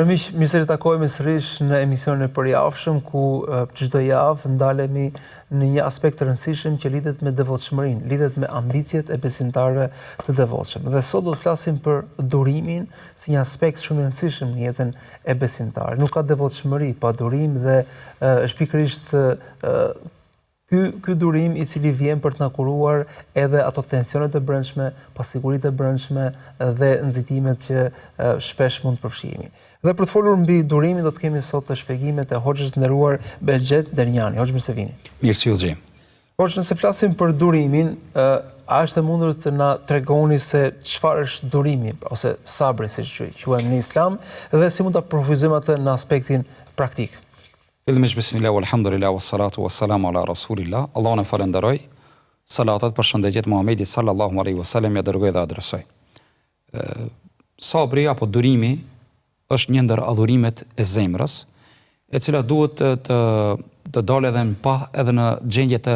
Miq, mirë se takojmë sërish në emisionin e përjavshëm ku çdo javë ndalemi në një aspekt të rëndësishëm që lidhet me devotshmërinë, lidhet me ambicjet e besimtarëve të devotshëm. Dhe sot do të flasim për durimin si një aspekt shumë i rëndësishëm në jetën e besimtarit. Nuk ka devotshmëri pa durim dhe është pikërisht ky durim i cili vjen për të na kuruar edhe ato tensionet e brendshme, pasiguritë e brendshme dhe nxitimet që shpesh mund të përfshihemi. Dhe për të folur mbi durimin do të kemi sot të shpjegimet e Hoxhës nderuar Behxhet Derniani. Hoxh, mirë se vini. Mirë se u gjej. Hoxh, nëse flasim për durimin, a është e mundur të na tregoni se çfarë është durimi ose sabri siç quhen në Islam dhe si mund ta përfuzojmë atë në aspektin praktik? Fillimisht bismillah walhamdulillah wassalatu wassalamu ala rasulillah. Allahun e falenderoj. Salatat për shëndetjet Muhamedit sallallahu alaihi wasallam ja dërgoi dhe adresoj. Sabri apo durimi është një ndër adhurimet e zemrës, e cila duhet të dalë edhe në pah edhe në gjendje të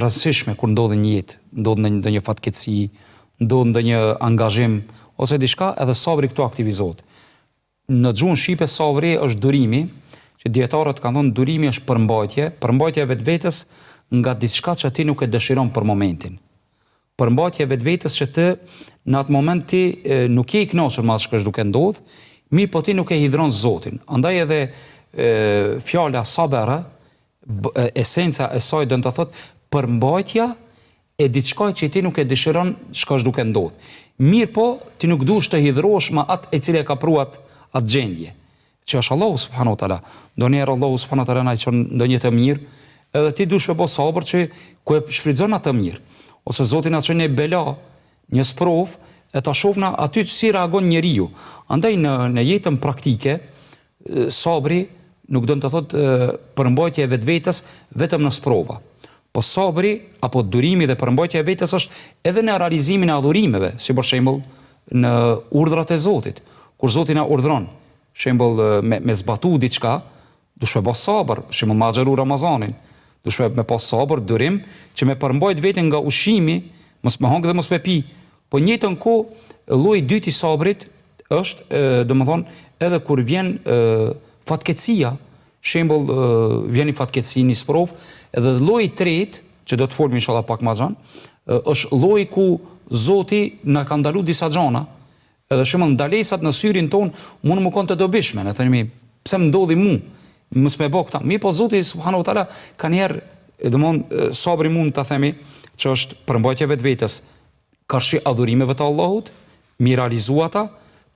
rëndësishme kur ndodhi një jetë, ndodh ndonjë fatkeqësi, ndodh ndonjë angazhim ose diçka, edhe sabri këtu aktivizohet. Në gjuhën shqipe sabri është durimi, që dietarët kanë thënë durimi është përmbajtja e vetvetes nga diçka që ti nuk e dëshiron për momentin. Përmbajtja e vetvetes që ti në atë moment ti nuk je i kënaqur me atë që duke ndodhur, mirë po ti nuk e hidhron Zotin. Andaj edhe fjala sabra, esenca e saj do të thotë përmbajtja e diçka që ti nuk e dëshiron çka duke ndodhur. Mirë po ti nuk duhesh të hidhrohesh me atë e cila ka pruat atë gjendje. Që është Allahu subhanahu wa taala. Ndonjëherë Allahu subhanahu wa taala na çon ndonjë të mirë, edhe ti duhesh të bësh sabër që ku e shfrytëzon atë mirë. Ose Zoti na çon një bela, një sprov, e ta shohna aty si reagon njeriu. Andaj në jetën praktike, sabri nuk do të thotë përmbajtja e vetvetes vetëm në sprova. Po sabri apo durimi dhe përmbajtja e vetes është edhe në realizimin e adhurimeve, si për shembull në urdhrat e Zotit. Kur Zoti na urdhron shembull me zbatu diçka, dush me pas sabër, shembull me xheru Ramazanin, dush me pas sabër, durim që me përmbajt veten nga ushqimi, mos me hangë dhe mos me pi. Po njëjtën kohë lloji i dytë i sabrit është, domethënë, edhe kur vjen fatkeqësia, shembull vjen i fatkeqësi në sprov, edhe lloji i tretë, që do të folmi inshallah pak më vonë, është lloji ku Zoti na ka ndaluar disa gjëra. Edhe shembull ndalesat në syrin ton mund më konë të dobishme, ne themi pse më ndodhi mu, mos më bë këta. Mi po Zoti subhanahu wa taala kanë herë, domthon sabri mund ta themi që është përmbajtja e vetvetes karshi adhurimeve të Allahut, mi realizuata,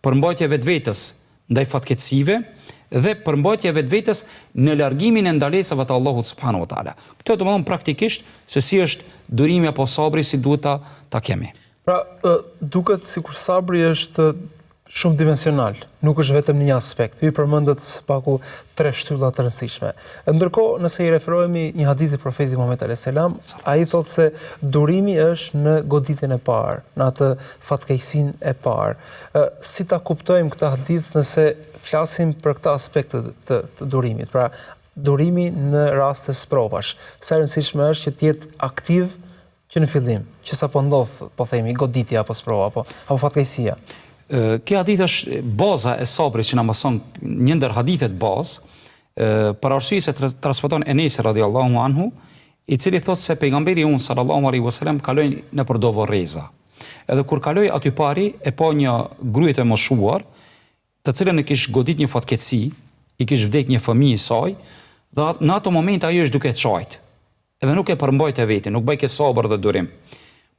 përmbajtja e vetvetes ndaj fatkeqësive dhe përmbajtja e vetvetes në largimin e ndalesave të Allahut subhanahu wa taala. Këtë domthon praktikisht se si është durimi apo sabri si duhet ta kemi. Pra, duket sikur sabri është shumë dimensional, nuk është vetëm një aspekt. Ju përmendët së paku 3 shtylla të rëndësishme. Ndërkohë, nëse i referohemi një hadith i profetit Muhammed alayhis salam, ai thotë se durimi është në goditjen e parë, në atë fatkeqësinë e parë. Si ta kuptojmë këtë hadith nëse flasim për këtë aspekt të durimit? Pra, durimi në raste sprovash. Sa e rëndësishme është që të jetë aktiv që në fillim, që sa po ndodh, po themi, goditja apo sprova apo fatkeqësia. Kjo hadith është baza e sabrit që na mëson një ndër hadithet bazë, për arsye se transmeton Enes radhiyallahu anhu, i cili thotë se pejgamberi unë sallallahu alaihi wasallam kaloi nëpër do vorreza. Edhe kur kaloi aty pari, e pa një gruaj të moshuar, të cilën e kishte godit një fatkeqësi, i kishte vdek një fëmijë i saj, dhe në ato moment ajo është duke çajt. Edhe nuk e përmbajtë vetin, nuk bëjke sabër dhe durim.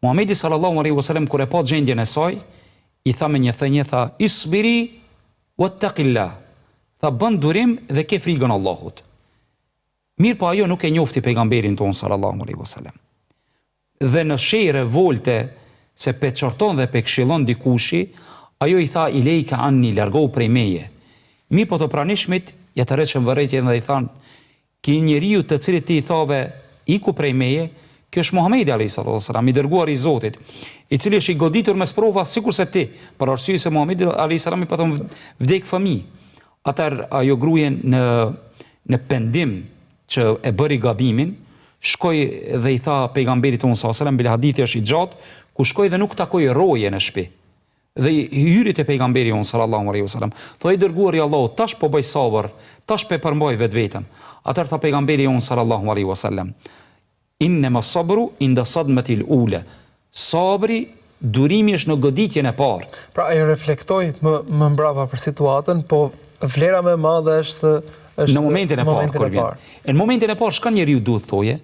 Muhamedi sallallahu alaihi wasallam kur e pa gjendjen e saj, i tha me një thënie, tha isbiri wattaqillah. Tha bën durim dhe ke frikën Allahut. Mirë po ajo nuk e njofti pejgamberin ton sallallahu alaihi wasallam. Dhe në shere volte se pe çorton dhe pe këshillon dikushi, ajo i tha ilejka anni, largohu prej meje. Mirë po të pranishmit, ja të reqën vërejtjen dhe i than, ki njeriu të cilit ti i thave iku prej meje, kjo është Muhamedi alayhis salam, i dërguar i Zotit, i cili është i goditur me sprova sikurse ti, për arsye se Muhamedi alayhis salam i patëm vdek fëmijë. Atëherë ajo gruaje në pendim që e bëri gabimin, shkoi dhe i tha pejgamberit sallallahu alaihi wasallam, bil hadithi është i gjatë, ku shkoi dhe nuk takoi roje në shtëpi. Dhe i hyrit e pejgamberi unë sallallahu alaihi wasallam. Thoi dërguari i Allahut, tash po bëj sabër, tash po përmbaj vetveten. Atëherë tha pejgamberi unë sallallahu alaihi wasallam, innama sabru inda sadmatil ula. Sabri, durimi është në goditjen e parë. Pra ajo reflektoi më mbrapa për situatën, po vlera më e madhe është në momentin e parë kur vjen. Në momentin e parë çka njeriu duhet thoje?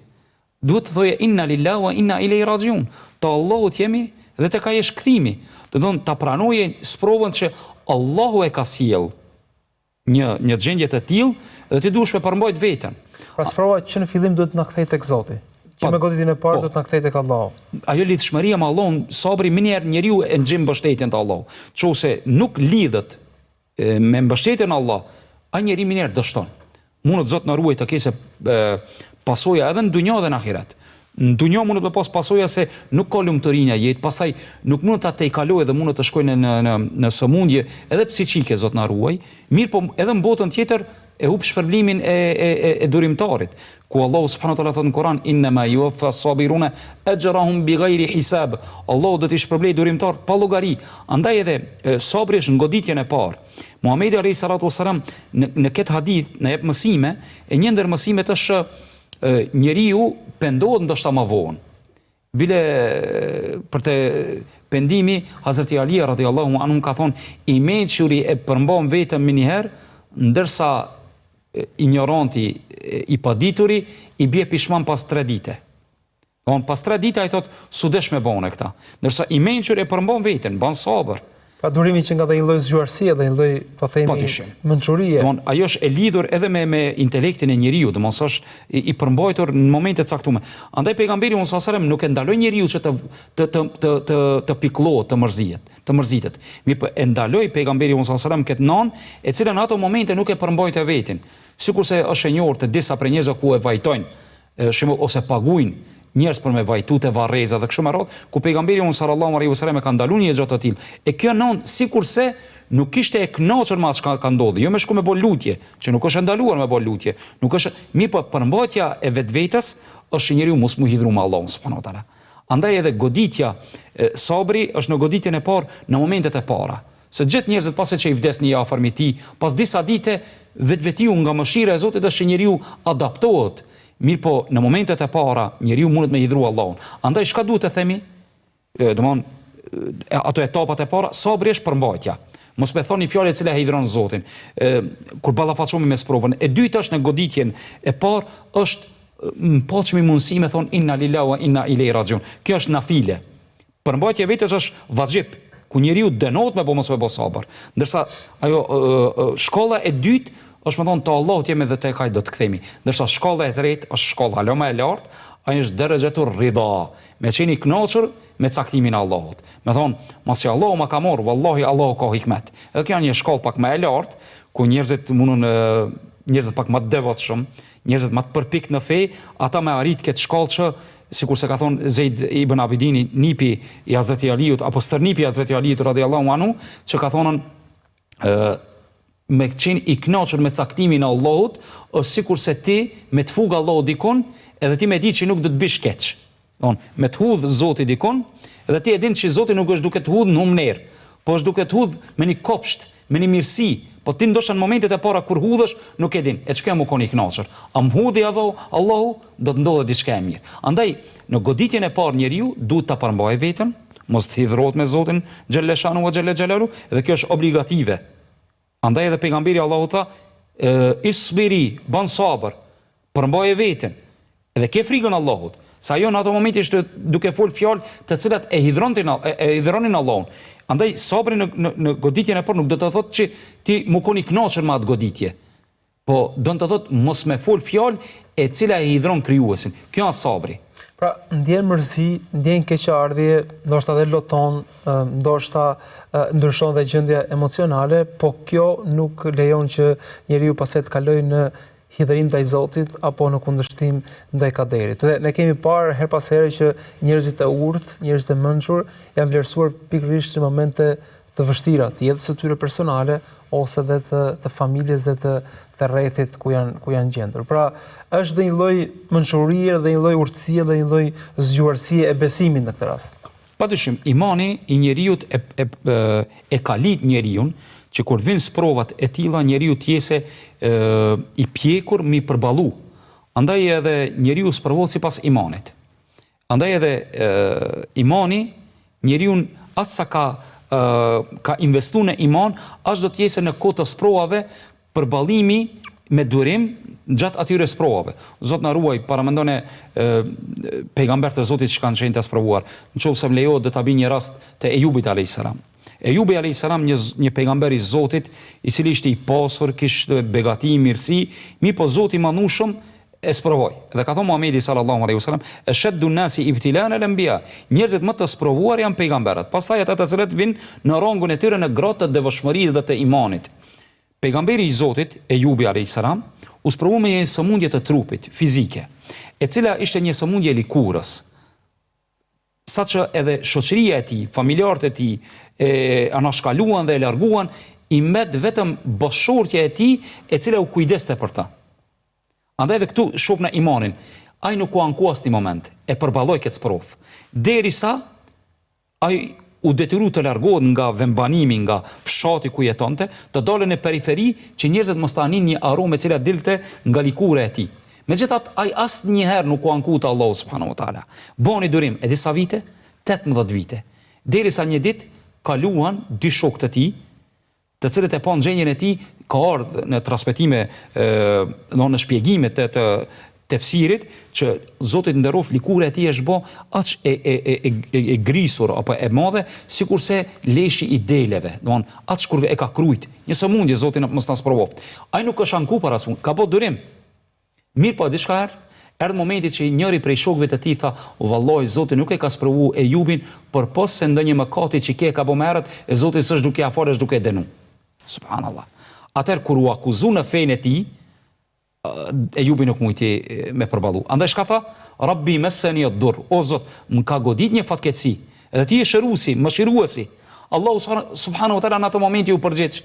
Duhet të thoje inna lillahi wa inna ilaihi rajiun. Te Allahut jemi dhe tek ai është kthimi. Do të thonë ta pranoje sprovën që Allahu e ka sjell një gjendje të tillë dhe ti duhesh me përmbajt veten. Pra sprova që në fillim duhet na kthej tek Zoti. Që me goditjen e parë duhet na kthej tek Allahu. Ajo lidhshmëria me Allahun, sabri më njëherë njeriu e nxjerr mbështetjen te Allahu. Nëse nuk lidhet me mbështetjen e Allah, ai njeriu më njëherë dështon. Mundet Zot na ruaj të kesë pasoja edhe në dunjë dhe në ahiret. Në dunjë mundet të pas pasoja se nuk ka lumturinë jetë, pastaj nuk mund ta tejkalojë dhe mundet të shkojnë në sëmundje edhe psiqike, Zot na ruaj. Mirë, po edhe në botën tjetër e hub shpërblimin e durimtarit, ku Allahu subhanahu wa taala thot në Kur'an inma yuwaffa as-sabiruna ajrahum bighayri hisab. Allahu do t'i shpërblej durimtar pa llogari. Andaj edhe sabri është goditjen e parë. Muhamedi alayhi salatu wasalam në këtë hadith na jep mësime, e një ndër mësimet është njeriu pendohet ndoshta më vonë. Bile për të pendimi, Hazreti Ali radhiyallahu anhu ka thonë, i mençuri e përmban vetëm më një herë, ndërsa ignoranti i padituri i bie pishman pas 3 dite. Pas 3 dite ai thot, su desh me bone këta. Ndërsa i mençur e përmban veten, ban sabër. Pra durimi që nga dhe një lloj zgjuarësie dhe një lloj, po themi, mençurie. Ajo është e lidhur edhe me intelektin e njeriu, domos është i përmbajtur në momente të caktuara. Andaj pejgamberi sallallahu alajhi wasallam nuk e ndaloi njeriu që të pikëllohet, të mërzitet. Mirë, po e ndaloi pejgamberi sallallahu alajhi wasallam këtë non, e cila në ato momente nuk e përmbajte veten. Sikurse është e njohur të disa prej njerëzve ku e vajtojnë, shembull ose paguajnë njerëz për me vajtu te varreza dhe kështu me radhë, ku pejgamberi sallallahu alaihi wasallam e ka ndaluar një gjë të tillë. E kjo non sikurse nuk ishte e kënaqur me atë çka ka ndodhur, jo me shku me bë lutje, që nuk është ndaluar me bë lutje. Nuk është, mirë, po përmbajtja e vetvetes është njeriu mos mu hidhur me Allahun subhanahu wa taala. Andaj edhe goditja, sabri është në goditjen e parë në momentet e para. Se gjithë njerëzit pas se që i vdes një afër me ti, pas disa dite vetvetiu nga mëshira e Zotit është që njeriu adaptohet. Mirë, po në momentet e para njeriu mundet me hidhur Allahun. Andaj çka duhet të themi? Domthon ato etapat e para, sabri është përmbajtja. Mos me thoni fjalë e cila hidhron Zotin. Kur ballafaqohemi me provën. E dyta është në goditjen e parë është poçmi mundësi me thon inna lillahi wa inna ilaihi rajiun. Kjo është nafile. Përmbajtja vetes është vazhip, ku njeriu dënohet me mos me bë sabër. Ndërsa ajo shkolla e dytë është më thonë të Allahut jemi dhe tek ai do të kthemi. Ndërsa shkolla e tretë është shkolla alo më e lartë, ai është derajatur rida, me qenë i kënaqur me caktimin e Allahut. Me thonë, mos që Allahu ma ka marrë, wallahi Allahu ka hikmet. Edhe kjo është një shkollë pak më e lartë, ku njerëzit mundun njerëzit pak më të devotshëm, njerëzit më të përpikt në fe, ata më arrit këtë shkollë që sikur se ka thonë Zeid ibn Abidini, nipi i Hazreti Aliut apo stërnipi i Hazreti Aliut radhiyallahu anhu, që ka thonën me qenë i kënaqur me caktimin e Allahut, është sikur se ti me të fugë Allahu dikon, edhe ti me di që nuk do të bish keq. Me të hudh Zoti dikon, edhe ti e din që Zoti nuk është duke të hudh në humner, po është duke të hudh me një kopsht, me një mirësi, po ti ndoshta në momentet e para kur hudhësh nuk e din, e çka më koni i kënaqur. A më hudhi Allahu, do të ndodhet diçka e mirë. Andaj në goditjen e parë njeriu duhet ta përmbajë veten, mos të hidhrohet me Zotin xhelleshanu wa xhelalu, dhe kjo është obligative. Andaj edhe pejgamberi Allahu tha, isbiri, ban sabër, përmbaje veten, edhe ke frikën Allahut, sa jo në ato momente ishte duke fol fjalë të cilat e hidhronin Allahun. Andaj sabri në goditjen e parë nuk do të thotë që ti mu koni kënaqur me atë goditje, po do të thotë mos me fol fjalë e cila e hidhron krijuesin. Kjo është sabri. Pra, ndjen mërzi, ndjen keqardhje, ndoshta dhe loton, ndoshta ndryshon dhe gjendja emocionale, po kjo nuk lejon që njeriu pastaj të kalojë në hidhërim ndaj Zotit apo në kundërshtim ndaj kaderit. Dhe ne kemi parë her pas here që njerëzit e urtë, njerëzit e mençur janë vlerësuar pikërisht në momente të vështira, të jetës së tyre personale ose dhe të familjes dhe të rrethit ku janë gjendur. Pra, është dhe një lloj mençurie dhe një lloj urtësie dhe një lloj zgjuarësie e besimit në këtë rast. Padyshim, imani i njeriut e kalit njeriun, që kur vinë sprovat e tilla njeriu të jese i pjekur mi përballu. Andaj edhe njeriu sprovohet sipas imanit. Andaj edhe imani njeriun atë sa ka investu në iman, as do të jese në kohë të sprovave përballimi me durim gjatë atyre sprovave. Zot na ruaj, paramendone pejgambert e Zotit që kanë qenë të sprovuar. Nëse më lejohet do ta bëj një rast të Ejubit alayhis salam. Ejubi a.s. një pejgamber i Zotit, i cili ishte i pasur, kishte begati, mirësi, mi po Zoti i Madhnushëm e sprovoi. Dhe ka thënë Muhamedi sallallahu alaihi wasallam, "Ashaddu an-nasi ibtilana al-anbiya." Njerëzit më të sprovuar janë pejgamberët. Pastaj ata të cilët vinë në rangun e tyre në gratë të devotshmërisë dhe të imanit. Pejgamberi i Zotit, Ejubi a.s. u sprovu me një sëmundje të trupit, fizike, e cila ishte një sëmundje likurës. Sa që edhe shoqëria e tij, familjarët e tij anashkaluan dhe e larguan, i met vetëm bashkëshortja e tij e cila u kujdeste për ta. Andaj edhe këtu shoh në imanin, ai nuk u anku as një moment, e përballoi këtë sprov. Derisa ai u detyru të largohet nga vembanimi, nga fshati ku jetonte, të dalën në periferi që njerëzit mos ta anin një aromë e cila dilte nga likura e tij. Megjithatë, ai asnjëherë nuk u anku te Allahu subhanahu wa taala. Boni durim, e disa vite, 18 vite. Derisa një ditë kaluan dy shokët e tij, të cilët e pan gjendjen e tij, ka ardhur në transmetime, në shpjegime të tefsirit, që Zoti nderof likura e tij është bë aq e grisur apo e madhe, sikurse leshi i deleve, domthon aq kur e ka krujt. Një sëmundje Zoti mos na sprovoft. Ai nuk është anku para smun, ka bë durim. Mirë po, diçka erdhi momenti që njëri prej shokëve të tij tha, "Vallahi Zoti nuk e ka sprovu Ejubin, por pos se ndonjë mëkati që ke ka bë më herët, e Zoti s'është duke ia falë, është duke e dënu." Subhanallah. Atëherë kur u akuzu në fenë e tij, Ejubi nuk mujti me përballu. Andaj çka tha? "Rabbi massani ad-dur." O Zot, më ka godit një fatkeqësi. Edhe ti je shëruesi, mëshiruesi. Allahu subhanahu wa taala në atë momenti u përgjigj.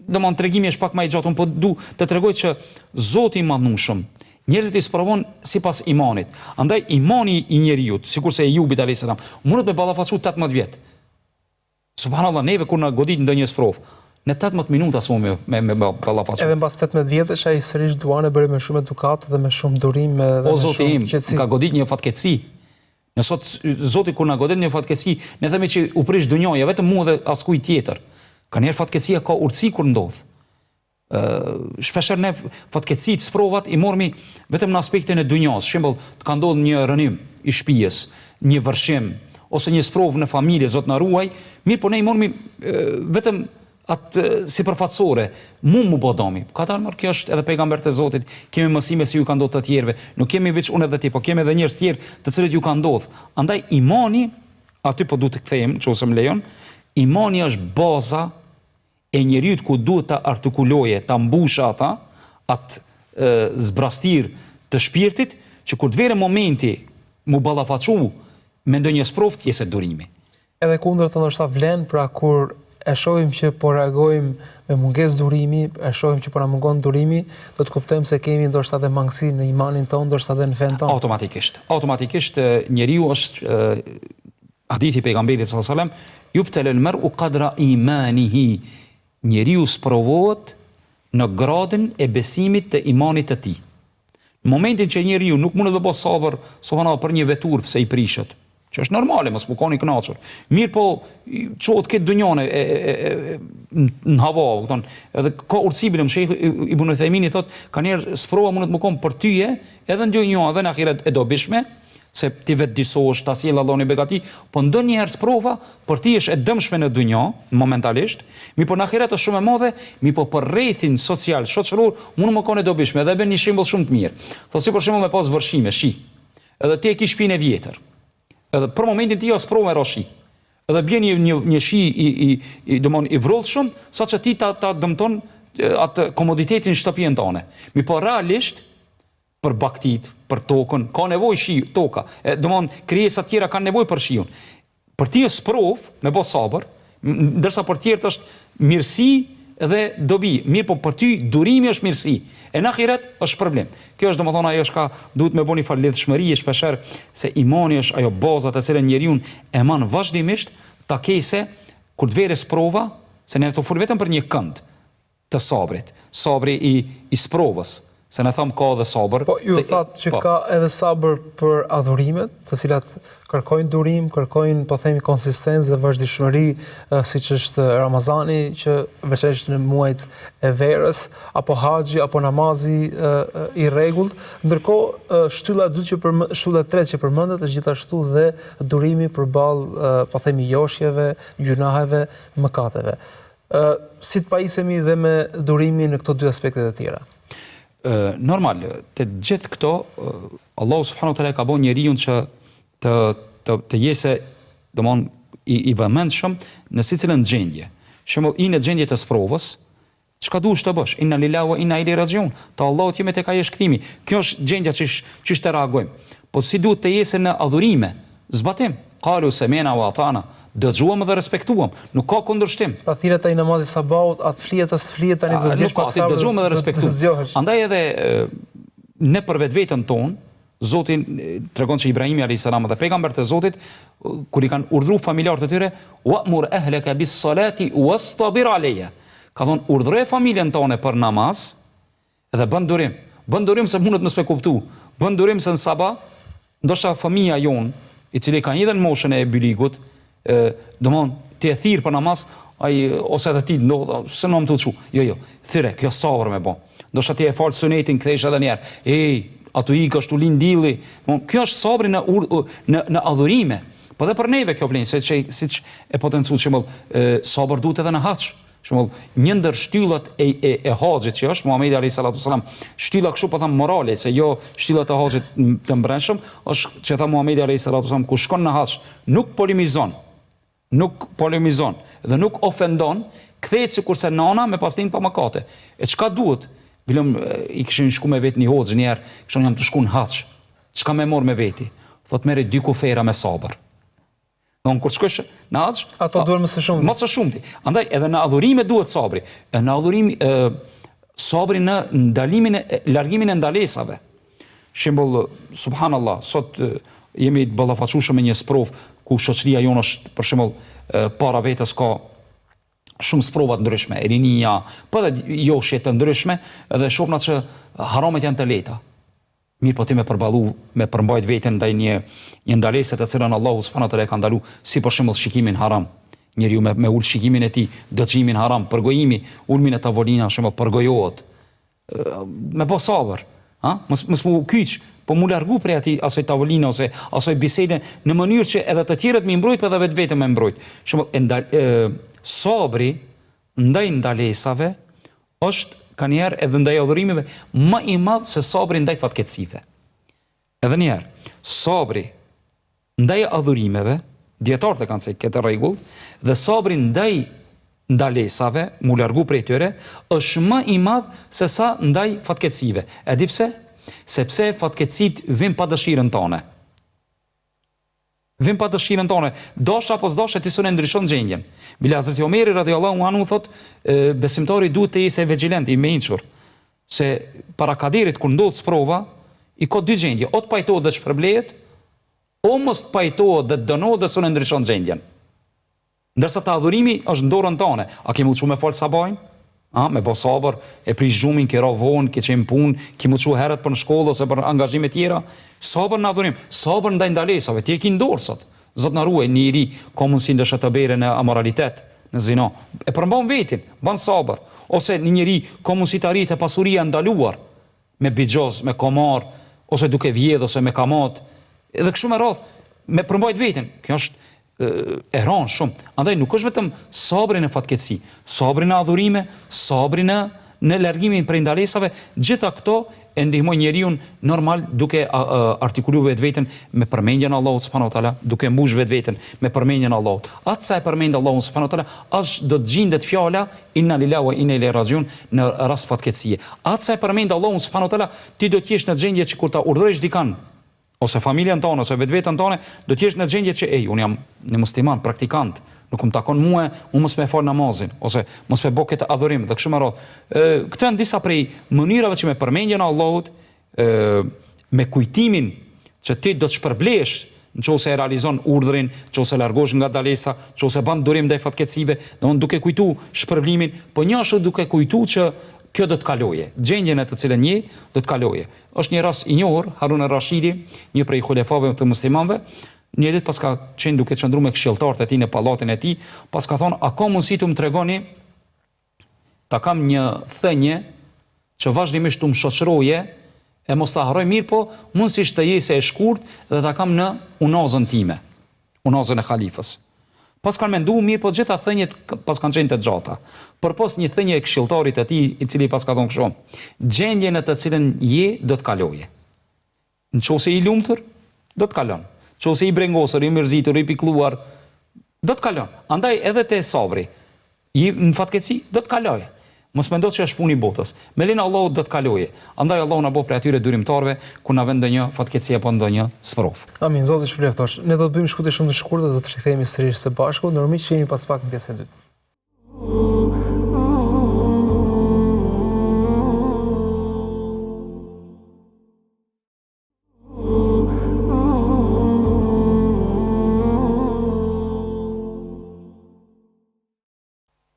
Domthon tregimi është pak më i gjatë, po du të tregoj që Zoti i Madhnushëm njerëzit i sprovon sipas imanit. Andaj imani i njeriu, sikurse Ejubit alayhis salam, mundet me ballafacu 18 vjet. Subhanallahu, neve kur na godit ndonjë sprov, në 18 minuta s'mund me ballafacu. Edhe mbas 18 vjetësh ai sërish duan e bëri me shumë edukat dhe me shumë durim dhe o Zoti im, ka godit një fatkeqësi. Në sot Zoti kur na godit një fatkeqësi, ne themi që u prish dunjoja vetëm mua dhe askujt tjetër. Ka njerë fatkeqësia ka urtësi kur ndodh. Shpeshherë ne fatkeqësitë, sprovat i mormi vetëm në aspektin e dunjas. Shembull, të ka ndodhur një rënim i shtëpisë, një vërshim ose një sprov në familje, Zot na ruaj, mirë po ne i mormi vetëm atë sipërfaqësore, mu bodami. Ka dalë kjo është edhe pejgambert e Zotit, kemi mësime si ju ka ndodhur të tjerëve. Nuk kemi veç unë edhe ti, po kemi edhe njerëz tjerë të cilët ju ka ndodhur. Andaj imani, aty po duhet të kthejmë, nëse më lejon, imani është baza e njeriut ku duhet të artikuloje, të mbusha ata, atë zbrastir të shpirtit, që kur të vere momenti mu ballafacu me ndonjë sprov të jesë durimi. Edhe kundër të ndoshta vlen, pra kur e shohim që po reagojmë me mungesë durimi, e shohim që po na mungon durimi, do të kuptojmë se kemi ndoshta edhe mangësi në imanin tonë, ndoshta edhe në fen tonë. Automatikisht njeriu është hadithi pejgamberit sallallahu alajhi wasallam, yubtala al-mar'u qadra imanihi. Njeriu sprovohet në gradën e besimit të imanit të tij. Në momentin që njeriu nuk mundet të bëjë sabër, subhanallahu, për një vetur pse i prishet, që është normale, mos bukoni i kënaqur. Mirë po, çohet këtë dunjone në hava, kupton. Edhe ka urtësimin, Sheikh Ibn Uthaymin thotë, ka njerëz sprova mundet të mëkon për tyje, edhe në dunjë edhe në ahiret e dobishme, se ti vetë disosh, ta sjell Allahu në begati, po ndonjëherë sprova për ti është e dëmshme në dunjë, momentalisht, mi po në ahiret është shumë e madhe, mi po për rrethin social, shoqëror, mund të mëkon e dobishme, edhe bën një shembull shumë të mirë. Thotë si për shembull me pas vërshime, shi. Edhe ti e ke shtëpinë e vjetër. Edhe për momentin ti as provë roshi. Edhe bën një shi i vrollshëm, saqë ti ta dëmton atë komoditetin shtëpinë tone. Mi po realisht për baktit, për tokën, ka nevojë shi, toka. Domthon krijesa tjera kanë nevojë për shiun. Për ti është sprov me bë sabër, ndërsa për tjerët është mirësi dhe dobi. Mirë, po për ty durimi është mirësi. E në ahiret është problem. Kjo është domethënë ajo shka duhet me bëni falëndshmëri shpeshherë se imani është ajo baza të cilën njeriu e man vazhdimisht ta kese kur të vere sprova, se ne të fol vetëm për një kënd të sabrit. Sabri i sprovës. Se ne tham ka edhe sabër. Po ju thatë që ka edhe sabër për adhurimet, të cilat kërkojnë durim, kërkojnë, po themi, konsistencë dhe vazhdimshmëri, siç është Ramazani, që veçanërisht në muajt e verës, apo haxhi, apo namazi i rregullt. Ndërkohë shtylla e tretë që përmendet është gjithashtu dhe durimi përballë, po themi, joshjeve, gjunaheve, mëkateve. Si të pajisemi dhe me durimin në këto dy aspektet e tjera? Normal, të gjithë këto, Allahu subhanahu wa taala ka bën njeriu që të jese, domthon i vëmendshëm në secilën gjendje. Shembull, në gjendje të sprovës, çka duhesh të bësh? Inna lillahi wa inna ilaihi rajiun. Te Allahu jemi tek ai shkthimi. Kjo është gjendja që të reagojmë. Po si duhet të jese në adhurime? Zbatim. Qalu semena wa atana. Dëgjuam dhe respektuam. Nuk ka kundërshtim. Pra thirrjet ai namazi sabahut, atë flihet tani do të djesh pak sa dëgjuam dhe respektuam. Andaj edhe ne për vetveten tonë, Zoti tregon se Ibrahimi alayhis salam dhe pejgambert e Zotit kur i kanë urdhëruar familjarët e tyre, wa'mur ahlaka bis salati wastabir alayha. Ka thonë urdhëroje familjen tonë për namaz dhe bën durim. Bën durim se mundet mos me kuptu. Bën durim se në sabah ndoshta fëmia jon, i cili ka një dhe në moshën e biligut, domthon ti e thirr për namaz, ai ose edhe ti ndodh, se nuk më të çu. Jo, thirrë, kjo sabër me bë. Ndoshta ti e fal sunetin, kthesh edhe një herë. Ej, atu i ka shtu lindilli. Kjo është sabri në adhurime. Po dhe për neve kjo vlen, siç e potencuat shembull, sabër duhet edhe në hax. Shembull, një ndër shtyllat e haxhit që është Muhamedi alayhis salam, shtylla kështu po them morale, se jo shtyllat e haxhit të mbrëmshëm, është që tha Muhamedi alayhis salam, ku shkon në hax, nuk polemizon dhe nuk ofendon, kthehet sikurse nana me pasnin pa mëkate. E çka duhet? Bilom i kishin shku me vetë një hoxh një herë, kishin jam të shku në hax. Çka më mor me veti? Thot merri 2 kufera me sabër. Don kur shkosh në hax, ato duhen më së shumti. Më së shumti. Andaj edhe në adhurime duhet sabri. Në adhurim sabri në ndalimin largimin e ndalesave. Shembull, subhanallahu, sot jemi të ballafaqueshëm me një sprov ku shoqëria jonë është për shembull para vetes ka shumë sprova të ndryshme, rinia, po edhe joshje të ndryshme, dhe shohna që haramet janë të lehta. Mirë, po ti me përmbajt veten ndaj një ndalese të cilën Allahu subhanahu wa taala ka ndaluar, si për shembull shikimin haram. Njeriu me ul shikimin e tij, dëgjimin haram, përgojimi, ulmin e tavolina, shembull përgojohet. Me po sabër, mos mu kyç, po mu largu prej atij asoj tavoline ose asoj bisede në mënyrë që edhe të tjerët më mbrojt, edhe vetëm më mbrojt. Shembull, sabri ndaj ndalesave është kanjëherë edhe ndaj adhurimeve më i madh se sabri ndaj fatkeqësive. Edhe një herë, sabri ndaj adhurimeve, dietarët e kanë thënë këtë rregull, dhe sabri ndaj ndalesave, mu largu prej tyre, është më i madh se sa ndaj fatkeqësive. E di pse? Sepse fatkeqësit vijnë pa dëshirën tonë. Vim pa dëshirën tonë, dosh apo s'dosh ti sonë ndryshon gjendjen. Bile Hazreti Omeri radhiyallahu anhu thot, besimtari duhet të jetë vigjilent, i mençur, se para kaderit kur ndodh sprova, i ka 2 gjendje, o të pajtohet dhe shpërblehet, o mos të pajtohet dhe dënohet dhe sonë ndryshon gjendjen. Ndërsa ta adhurimi është në dorën tonë. A kemi uçu me fal sabajin? Me bo sabër, e prish gjumin, ke ra vonë, ke qenë punë, ke mu çu herët për në shkollë ose për angazhime tjera. Sabër në adhurim, sabër ndaj ndalesave, ti e ki dorë sot. Zot na ruaj, njëri ka mundësi ndoshta të bere në amoralitet, në zina. E përmban vetin, ban sabër. Ose një njeri ka mundësi të arritë pasuria ndaluar, me bixhoz, me komar, ose duke vjedh ose me kamat, edhe kështu me radhë, me përmbajt vetin. Kjo është e rënë shumë. Andaj nuk është vetëm sabri në fatkeqësi, sabri në adhurime, sabri në largimin prej ndalesave, gjitha këto e ndihmojnë njeriu normal duke artikuluar vetveten me përmendjen e Allahut subhanahu wa taala, duke mbush vetveten me përmendjen e Allahut. Atë sa e përmend Allahu subhanahu wa taala, as do të gjendet fjala inna lillahi wa inna ilaihi rajiun në rast fatkeqësie. Atë sa e përmend Allahu subhanahu wa taala, ti do të jesh në gjendje që kur ta urdhërosh dikan ose familjen tonë, ose vetveten tonë, do të jesh në gjendje që unë jam një musliman, praktikant, Nuk më takon mua, unë mos me fal namazin, ose mos me bë këtë adhurim dhe kështu me radhë. Këto janë disa prej mënyrave që me përmendjen e Allahut, me kujtimin që ti do të shpërblesh nëse e realizon urdhrin, nëse largosh nga dalesa, nëse bën durim ndaj fatkeqësive, domthonë duke kujtu shpërblimin, po një ashtu duke kujtu që kjo do të kaloje. Gjendjen e të cilën je do të kaloje. Është një rast i njohur, Harun al-Rashidi, një prej xulefave të muslimanëve, një ditë pas ka qenë duke qëndruar me këshilltarët e tij në pallatin e tij, pas ka thonë, a ka mundësi të më tregoni ta kam një thënie që vazhdimisht të më shoqëroje e mos ta harroj, mirë po mundësisht të jesë e shkurt dhe ta kam në unazën time, unazën e halifës. Pas kanë menduar, mirë po gjitha thënjet pas kanë qenë të gjata. Përpos një thënie e këshilltarit të tij, i cili pas ka thonë kështu, gjendjen në të cilën je do të kaloje. Nëse i lumtur, do të kalon. Nëse i brengosur, i mërzitur, i pikëlluar, do të kalon. Andaj edhe te sabri, i në fatkeqësi do të kaloje. Mos mendo që është puni i botës. Me lenin Allahut do të kaloje. Andaj Allahu na bëu për atyre durimtarëve ku na vën ndonjë fatkeqësi apo ndonjë sprov. Amin, Zoti shpëloftosh. Ne do të bëjmë shkutje shumë të shkurtër dhe do të rikthehemi sërish së bashku, normisht që jemi pas pak në pjesën e dytë.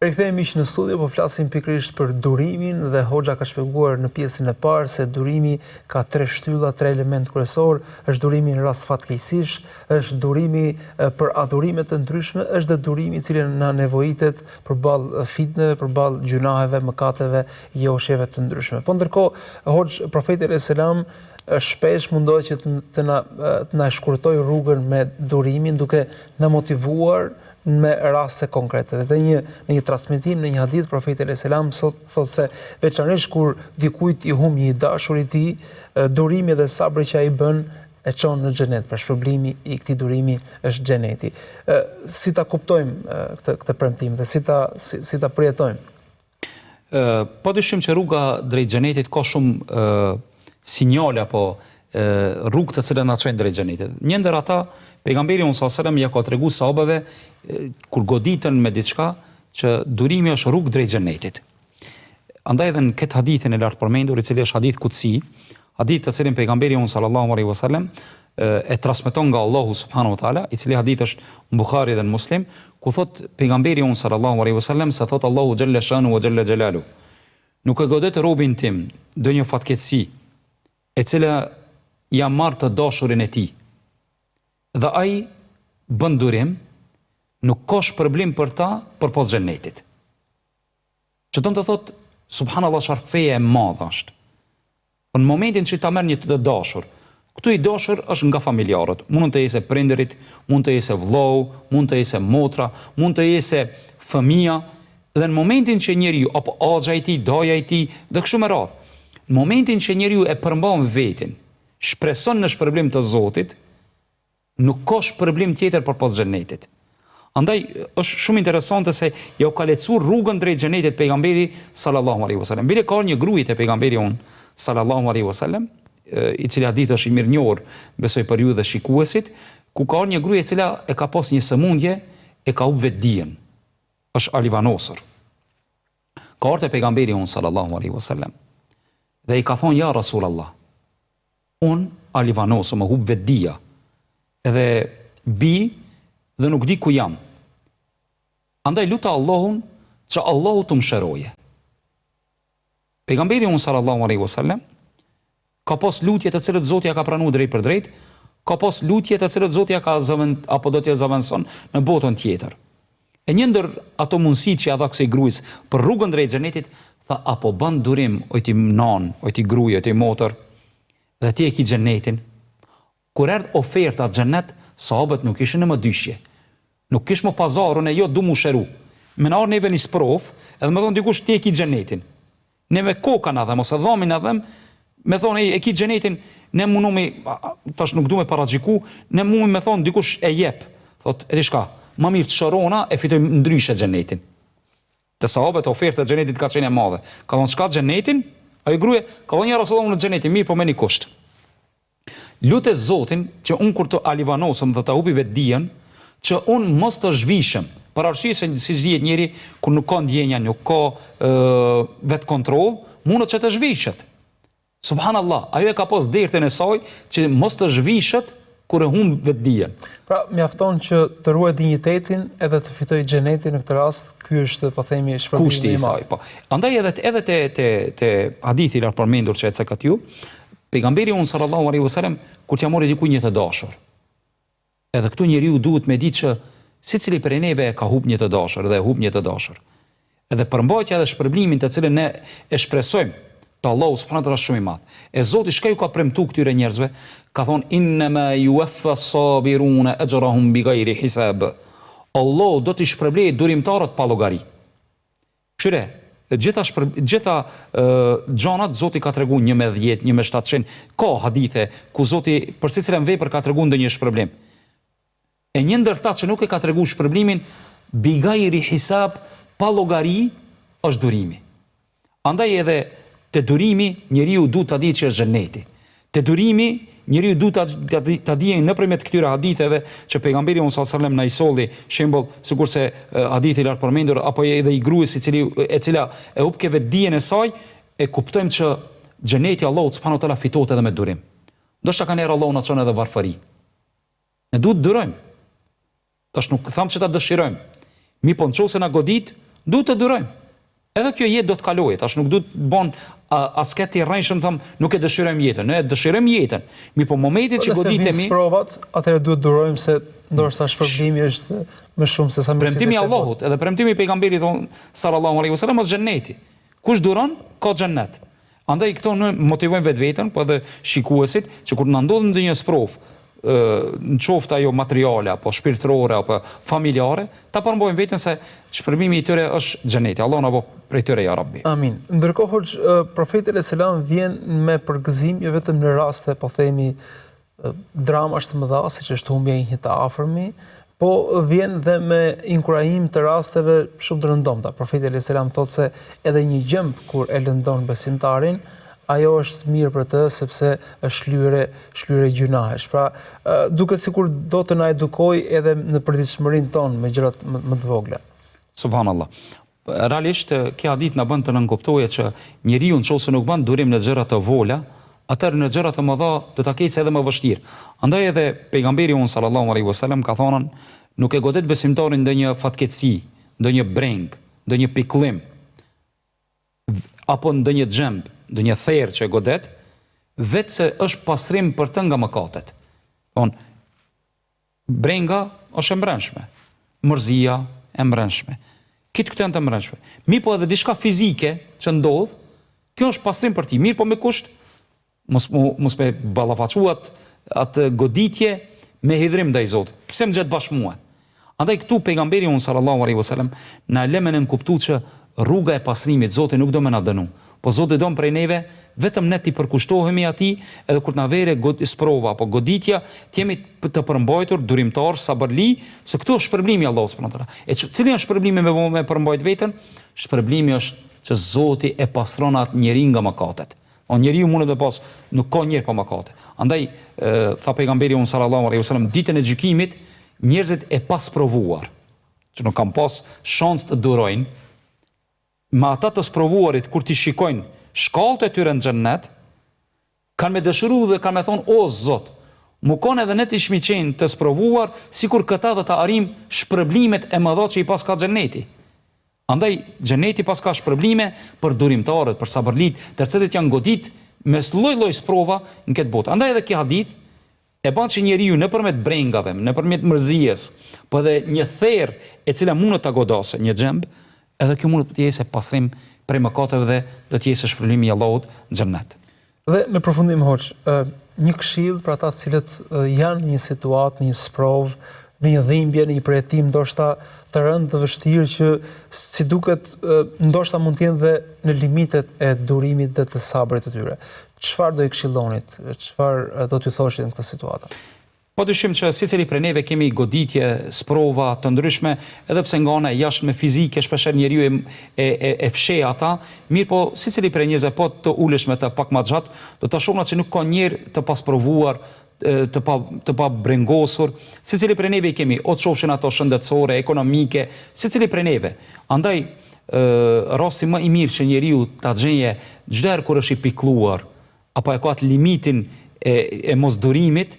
Rikthehemi në studio, po flasim pikërisht për durimin dhe Hoxha ka shpjeguar në pjesën e parë se durimi ka 3 shtylla, 3 element kryesor, është durimi në rast fatkeqësish, është durimi për adhurime të ndryshme, është dhe durimi i cili na nevojitet përballë fitneve, përballë gjunaheve, mëkateve, joshjeve të ndryshme. Po ndërkohë, Hoxh profeti selam shpesh mundohet që të na shkurtoj rrugën me durimin duke na motivuar me raste konkrete. Dhe në një transmetim në një hadith profeti alayhis salam thotë se veçanërisht kur dikujt i humb një dashur i tij, durimi dhe sabri që ai bën e çon në xhenet. Për shpërblimi i këtij durimi është xheneti. Si ta kuptojmë këtë premtim dhe si ta përjetojmë? Padyshim që rruga drejt xhenetit ka shumë sinjale apo rrugë të cilën na çojnë drejt xhenetit. Një ndër ata, pejgamberi sallallahu alajhi wasallam ja ka treguar sahabeve kur goditën me diçka që durimi është rrugë drejt xhenetit. Andaj edhe në këtë hadithin e lartë përmendur, i cili është hadith kutsi, hadith të cilin pejgamberi sallallahu alajhi wasallam e transmeton nga Allahu subhanahu wa taala, i cili hadith është në Buhari dhe në Muslim, ku thot pejgamberi sallallahu alajhi wasallam se thot Allahu xhalla shanu wa xhalla jalalu. Nuk e godet robin tim ndonjë fatkeqësi e cila jam marrë të dashurin e tij. Dhe ai bën durim, nuk ka shpërblim për ta përpos xhenetit. Që do të thotë, subhanallahu, çfarë feje e madhe është. Në momentin që ta merr një të dashur, këtu i dashur është nga familjarët, mund të jetë prindërit, mund të jetë vllau, mund të jetë motra, mund të jetë fëmia, dhe në momentin që njeriu apo axha i tij, doja i tij, dhe kështu me radhë, në momentin që njeriu e përmban veten, shpreson në shpërblim të Zotit, nuk ka shpërblim tjetër përpos xhenetit. Andaj është shumë interesante se ja u ka lecuar rrugën drejt xhenetit pejgamberi sallallahu alaihi wasallam. Bile ka një gruaj te pejgamberi sallallahu alaihi wasallam, i cili hadith është i mirënjohur, besoj për ju dhe shikuesit, ku ka një gruaj e cila e ka pas një sëmundje, e ka humbur vetdijen. Është alivanosur. Ka ardhur te pejgamberi sallallahu alaihi wasallam dhe i ka thonë, ja Rasulullah, unë alivanosë, më hub vetdia, edhe bi dhe nuk di ku jam. Andaj luta Allahun që Allahu të më shëroje. Pejgamberi sallallahu alaihi wasallam ka pas lutje të cilët Zoti ja ka pranuar drejt për drejt, ka pas lutje të cilët Zoti ja ka apo do t'ja zavenson në botën tjetër. E një ndër ato mundësitë që ja dha kësaj gruajs për rrugën drejt xhenetit, tha apo bën durim o ti nan, o ti gruaj, o ti motër, dhe ti e ki xhenetin. Kur erdh oferta xhenet, sahabët nuk ishin në më dyshje. Nuk kish më pazarun e jo du mu shëru. Me në arë neve një sprov, edhe me thonë dikush ti e ki xhenetin. Ne me koka na dhem, ose dhamin na dhem, me thonë e ki xhenetin, ne mundomi, tash nuk du me paraxhiku, ne mundomi me thonë dikush e jep. Thot, e di shka, më mirë të shërona e fitojmë ndryshe xhenetin. Të sahabët oferta xhenetit ka qenë e madhe. Ka thonë shka xhenetin, ai gruaja ka thonë ja Rasulullah në xhenetin, mirë po me një kusht. Lutet Zotin që unë kur të alivanosëm dhe të hupi vetdijen, që unë mos të zhvishëm Për arsye se si dihet njëri kur nuk ka ndjenja, nuk ka vet kontroll, mund të zhvishet. Subhanallah, ajo e ka pas dertën e saj që mos të zhvishet kur e humb vetdijen. Pra, mjafton që të ruaj dinjitetin edhe të fitoj xhenetin në këtë rast, ky është po themi shpërbimi kushti i saj, po. Andaj edhe te hadithi i përmendur që e cekat ju, pejgamberi unë sallallahu alaihi wasallam kur t'ja mori dikujt një të dashur. Edhe këtu njeriu duhet me ditë që secili prej neve e ka humb një të dashur dhe e humb një të dashur. Edhe përmbajtja dhe shpërblimin të cilën ne e shpresojmë të Allahu subhanahu wa taala shumë i madh. E Zoti shka ju ka premtu këtyre njerëzve, ka thonë innama yuwaffa as-sabiruna ajrahum bighayri hisab. Allahu do t'i shpërblejë durimtarët pa llogari. Qyre, gjitha gjanat Zoti ka treguar 1 me 10, 1 me 700, ka hadithe ku Zoti për secilën vepër ka treguar ndonjë shpërblim. E një ndër ta që nuk e ka treguar shpërblimin bighayri hisab, pa llogari, është durimi. Andaj edhe te durimi njeriu duhet ta ditë që është xheneti. Te durimi njeriu duhet ta dijë nëpërmjet këtyre haditheve që pejgamberi sallallahu alajhi wasallam na i solli shembull sikurse hadithi i lartë përmendur apo edhe i gruas e cila e hub ke vetdijen e saj, e kuptojmë që xheneti Allahu subhanahu wa taala fitohet edhe me durim. Ndoshta kanë erë Allahu na çon edhe varfëri. Ne duhet durojmë. Tash nuk tham që ta dëshirojmë. Mi po nëse na godit, duhet të durojmë. Edhe kjo jetë do të kalojë, tash nuk duhet bon asket i rrejshëm tham nuk e dëshirojmë jetën, ne e dëshirojmë jetën. Mi po momentin që goditemi, provat, atëherë duhet durojmë se ndoshta shpërblimi është më shumë se sa mirësia. Premtimi i Allahut, edhe premtimi i pejgamberit sallallahu alaihi wasallam është xheneti. Kush duron, ka xhennet. Andaj këto ne motivojmë vetveten, po edhe shikuesit që kur na ndodh ndonjë sprovë, në qoftë ajo materiale apo shpirtërore apo familjare, ta përmbojmë veten se shpërbimi i tyre është xheneti. Allah na bëj prej tyre ya Rabbi. Amin. Ndërkohë profeti selam vjen me përgëzim jo vetëm në raste po themi dramash të mëdha siç është humbja e një të afërmi, po vjen dhe me inkurajim të rasteve shumë të rëndomta. Profeti selam thotë se edhe një gjëmb kur e lëndon besimtarin, ajo është mirë për të sepse është shlyere gjunahesh. Pra, duket sikur do të na edukoj edhe në përditshmërinë tonë me gjërat më të vogla. Subhanallah. Realisht kjo hadith na bën të nënkuptojë që njeriu nëse nuk bën durim në gjëra të vola, atëherë në gjëra të mëdha do ta keqë edhe më vështirë. Andaj edhe pejgamberi sallallahu alaihi wasallam ka thonë, nuk e godet besimtarin ndonjë fatkeqësi, ndonjë breng, ndonjë pikëllim apo ndonjë xhemb, ndonjë therr që e godet, vetë se është pasrim për të nga mëkatet. Brenga është e mbrëmshme, mërzia e mbrëmshme. Këtë janë të mbrëmshme. Mi po edhe diçka fizike që ndodh, kjo është pasrim për ti. Mirë po me kusht, mos me ballafaquat atë goditje me hidhrim ndaj Zotit. Pse më gjet bashkë mua. Andaj këtu pejgamberi sallallahu alaihi wasallam na lëmë në kuptuar që rruga e pasrimit Zoti nuk do më na dënu. Po Zoti don prej neve vetëm ne ti përkushtohemi atij, edhe kur na vere sprova apo goditja, të jemi të përmbajtur, durimtar, sabërli, se këtu është shpërblimi i Allahut subhanahu wa taala. E cili është shpërblimi me përmbajt veten? Shpërblimi është që Zoti e pastron atë njeri nga mëkatet. Njeriu mund të pas nuk ka njerë pa mëkate. Andaj tha pejgamberi sallallahu alaihi wasallam, ditën e gjykimit njerëzit e pasprovuar, që nuk kanë pas shans të durojnë, me ata të sprovuarit kur t'i shikojnë shkallët e tyre në xhennet, kanë me dëshiru dhe kanë me thonë, o Zot, mu kanë edhe ne të ishmi qenë të sprovuar, sikur këta dhe të arim shpërblimet e mëdha që i pas ka xheneti. Andaj xheneti pas ka shpërblime për durimtarët, për sabërlit, të cilët janë godit me lloj-lloj sprova në këtë botë. Andaj edhe kjo hadith e bën që njeriu nëpërmjet brengave, nëpërmjet mërzijes, po edhe një therr e cila mund ta godasë një xhemb, edhe kjo mund të jetë pasrim prej mëkateve dhe do të jetë shpërblimi i Allahut në xhennet. Dhe në përfundim hoç, një këshill për ata të cilët janë në një situatë, në një sprovë, në një dhimbje, në një përjetim ndoshta të rëndë të vështirë që si duket ndoshta mund të jenë dhe në limitet e durimit dhe të sabrit të tyre. Çfarë do i këshillonit? Çfarë do t'ju thoshit në këtë situatë? Padyshim që secili prej neve kemi goditje, sprova të ndryshme, edhe pse nga ana jashtme fizike shpeshherë njeriu e fsheh ata, mirë po secili prej njerëzve po të ulesh me të pak më gjatë, do ta shohna se nuk ka njerë të pasprovuar të pa brengosur, secili prej neve i kemi, o të qofshin ato shëndetësore, ekonomike, secili prej neve. Andaj, rasti më i mirë që njeriu ta gjenje çdo herë kur është i pikëlluar, apo e ka atë limitin e mosdurimit,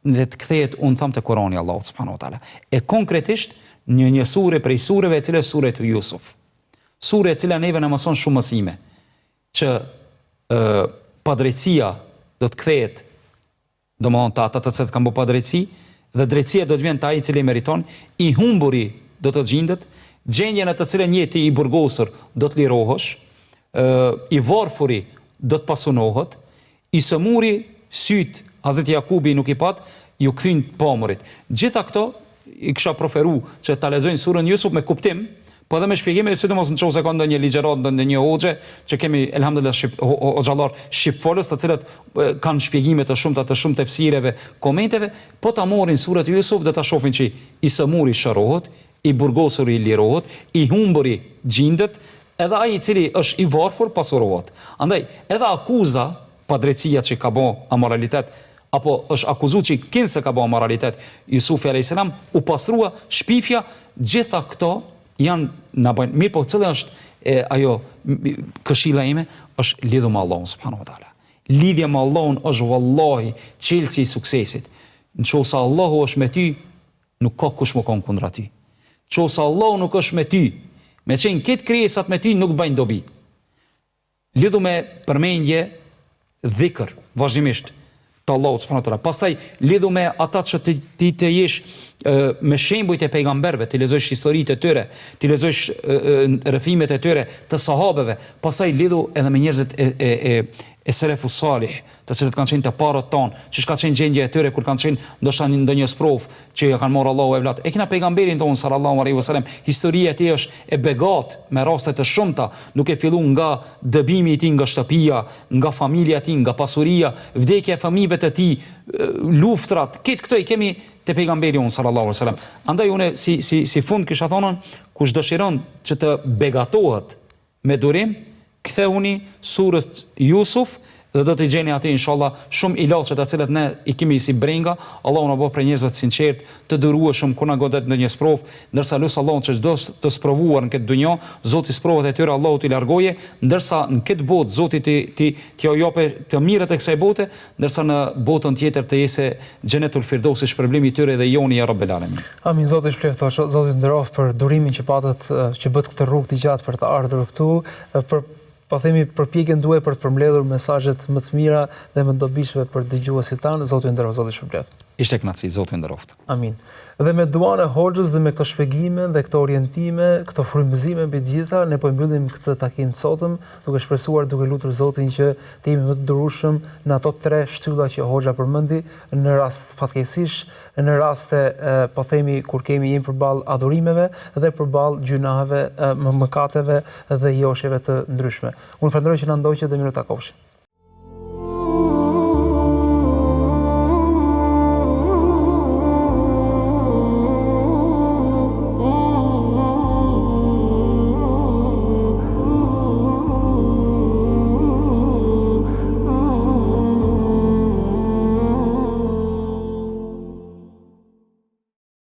dhe të kthehet, unë tham, te Kurani i Allahut subhanahu wa taala. E konkretisht një sure prej sureve e cila është sura Yusuf. Sure e cila neve na mëson shumë mësime, që padrejtësia do të kthehet, domethënë ata të cilët kanë bërë padrejtësi, dhe drejtësia do të vjen te ai i cili meriton, i humburi do të gjendet, gjendjen në të cilën je ti i burgosur do të lirohesh, i varfuri do të pasunohet, i sëmuri syt Hazreti Jakubi nuk i pat, ju kthin pamurit. Gjitha këto i kisha proferu që ta lexojnë surën Yusuf me kuptim, po edhe me shpjegime, sidomos nëse ka ndonjë ligjërat, ndonjë hoxhe, që kemi elhamdulillah hoxhallar shqipfolës, të cilët kanë shpjegime të shumta të shumë tefsireve, komenteve, po ta morrin surën Yusuf do ta shohin që i sëmuri shërohet, i burgosur i lirohet, i humburi gjendet, edhe ai i cili është i varfër pasurohet. Andaj, edhe akuza padrejtësia që ka bë amoralitet, apo është akuzuar që kinë se ka bë amoralitet, Yusufi alayhis salam u pastrua shpifja, gjitha këto janë na bën mirë, po cila është ajo këshilla ime, është lidhur me Allahun subhanahu wa taala. Lidhja me Allahun është vallahi çelësi i suksesit. Nëse Allahu është me ty, nuk ka kush më kon kundra ty. Nëse Allahu nuk është me ty, me qenë këtë krijesat me ty nuk bëjnë dobi. Lidhu me përmendje dhikr, vazhdimisht, të Allahut subhanahu wa taala. Pastaj lidhu me ata që ti të jesh me shembujt e pejgamberëve, ti lexosh historitë e tyre, ti lexosh rrëfimet e tyre të sahabeve, pastaj lidhu edhe me njerëzit e selefus salih, të cilët kanë qenë të parët tonë, që ka qenë gjendja e tyre kur kanë qenë ndoshta në ndonjë sprov që ja kanë marrë Allahu evlat. E kena pejgamberin tonë sallallahu alaihi wasallam, historia e tij është e begatë me raste të shumta, duke filluar nga dëbimi i tij nga shtëpia, nga familja e tij, nga pasuria, vdekja e fëmijëve të tij, luftrat, këto i kemi te pejgamberi unë sallallahu alaihi wasallam. Andaj unë si fund kisha thonë, kush dëshiron që të begatohet me durim, kthehuni surës Yusuf dhe do të gjeni aty inshallah shumë ilaçe të cilat ne i kemi si brenga. Allahu na bëj për njerëz të sinqert, të durueshëm kur na godet në një sprov, ndërsa lut Allahun që çdo të sprovuar në këtë dunjë, Zoti sprovat e tyre Allahu t'i largoje, ndërsa në këtë botë Zoti t'ia japë të mirët e kësaj bote, ndërsa në botën tjetër të jese xhenetul firdaus shpërblimi i tyre dhe joni ya rabbel alamin. Amin. Zoti shpëloftosh, Zoti nderoft për durimin që patët, që bët këtë rrugë të gjatë për të ardhur këtu, po themi përpjekjen duaj për të përmbledhur mesazhet më të mira dhe më dobishme për dëgjuesit tanë. Zoti nderoft, Zoti shpëlboft. Ishte kënaqësi, Zoti nderoft. Amin. Dhe me duan e Hoxhës dhe me këto shpjegime dhe këto orientime, këto frymëzime mbi të gjitha, ne po mbyllim këtë takim të sotëm, duke shpresuar, duke lutur Zotin që të jemi më të durueshëm në ato 3 shtylla që Hoxha përmendi, në rast fatkeqësish, në raste po themi kur jemi përballë adhurimeve dhe përballë gjunaheve, mëkateve dhe joshjeve të ndryshme. Unë falenderoj që na ndoqët dhe mirë takofshim.